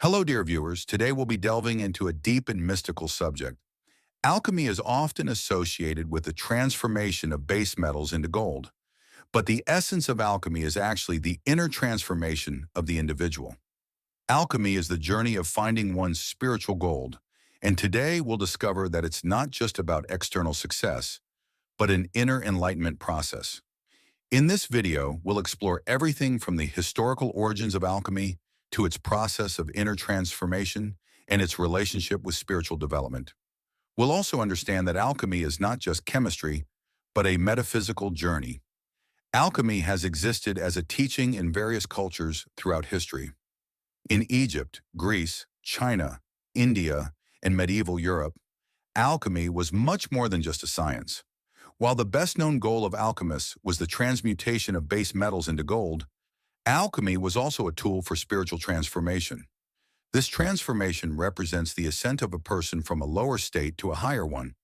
Hello, dear viewers. Today we'll be delving into a deep and mystical subject. Alchemy is often associated with the transformation of base metals into gold, but the essence of alchemy is actually the inner transformation of the individual. Alchemy is the journey of finding one's spiritual gold, and today we'll discover that it's not just about external success, but an inner enlightenment process. In this video, we'll explore everything from the historical origins of alchemy to its process of inner transformation and its relationship with spiritual development. We'll also understand that alchemy is not just chemistry, but a metaphysical journey. Alchemy has existed as a teaching in various cultures throughout history. In Egypt, Greece, China, India, and medieval Europe, alchemy was much more than just a science. While the best-known goal of alchemists was the transmutation of base metals into gold, alchemy was also a tool for spiritual transformation. This transformation represents the ascent of a person from a lower state to a higher one.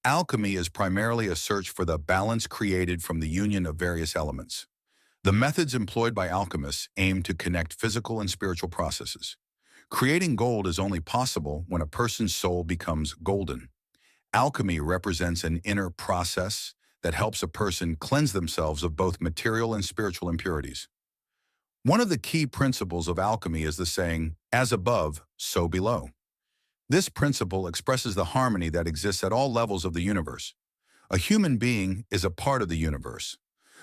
Alchemy is primarily a search for the balance created from the union of various elements. The methods employed by alchemists aim to connect physical and spiritual processes. Creating gold is only possible when a person's soul becomes golden. Alchemy represents an inner process that helps a person cleanse themselves of both material and spiritual impurities. One of the key principles of alchemy is the saying, "As above, so below." This principle expresses the harmony that exists at all levels of the universe. A human being is a part of the universe,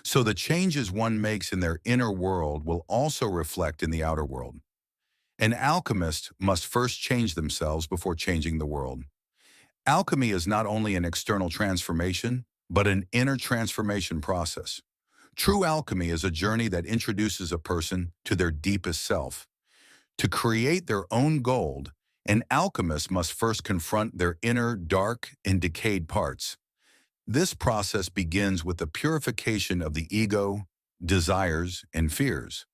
so the changes one makes in their inner world will also reflect in the outer world. An alchemist must first change themselves before changing the world. Alchemy is not only an external transformation, but an inner transformation process. True alchemy is a journey that introduces a person to their deepest self. To create their own gold, an alchemist must first confront their inner, dark, and decayed parts. This process begins with the purification of the ego, desires, and fears.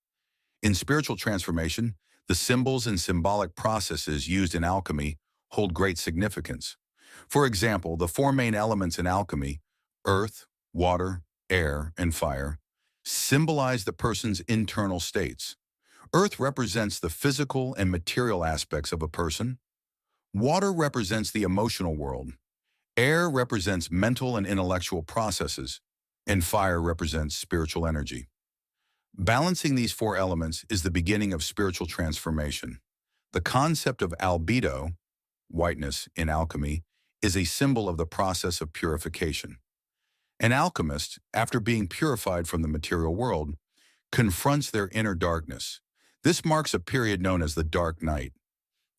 In spiritual transformation, the symbols and symbolic processes used in alchemy hold great significance. For example, the four main elements in alchemy, earth, water, air, and fire, symbolize the person's internal states. Earth represents the physical and material aspects of a person. Water represents the emotional world. Air represents mental and intellectual processes. And fire represents spiritual energy. Balancing these four elements is the beginning of spiritual transformation. The concept of albedo, whiteness in alchemy, is a symbol of the process of purification. An alchemist, after being purified from the material world, confronts their inner darkness. This marks a period known as the dark night.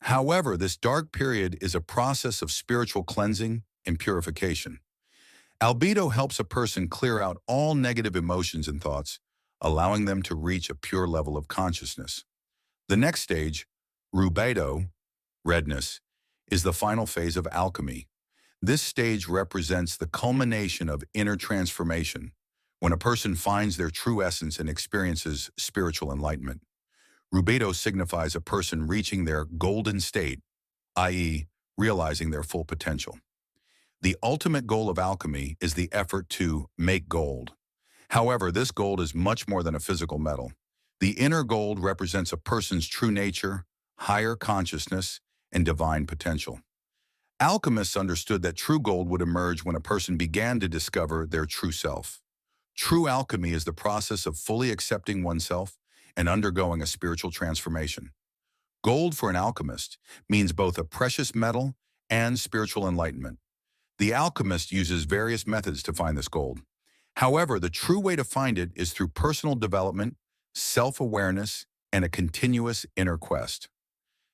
However, this dark period is a process of spiritual cleansing and purification. Albedo helps a person clear out all negative emotions and thoughts, allowing them to reach a pure level of consciousness. The next stage, Rubedo, redness, is the final phase of alchemy. This stage represents the culmination of inner transformation, when a person finds their true essence and experiences spiritual enlightenment. Rubedo signifies a person reaching their golden state, i.e., realizing their full potential. The ultimate goal of alchemy is the effort to make gold. However, this gold is much more than a physical metal. The inner gold represents a person's true nature, higher consciousness, and divine potential. Alchemists understood that true gold would emerge when a person began to discover their true self. True alchemy is the process of fully accepting oneself and undergoing a spiritual transformation. Gold for an alchemist means both a precious metal and spiritual enlightenment. The alchemist uses various methods to find this gold. However, the true way to find it is through personal development, self-awareness, and a continuous inner quest.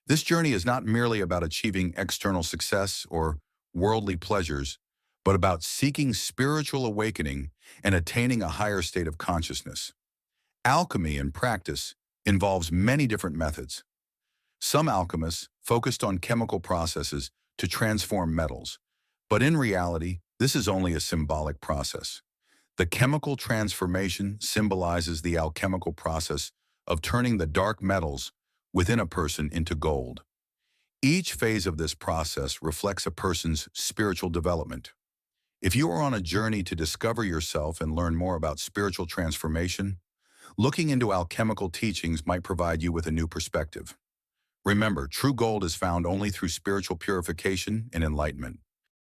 This journey is not merely about achieving external success or worldly pleasures, but about seeking spiritual awakening and attaining a higher state of consciousness. Alchemy in practice involves many different methods. Some alchemists focused on chemical processes to transform metals, but in reality, this is only a symbolic process. The chemical transformation symbolizes the alchemical process of turning the dark metals within a person into gold. Each phase of this process reflects a person's spiritual development. If you are on a journey to discover yourself and learn more about spiritual transformation, looking into alchemical teachings might provide you with a new perspective. Remember, true gold is found only through spiritual purification and enlightenment.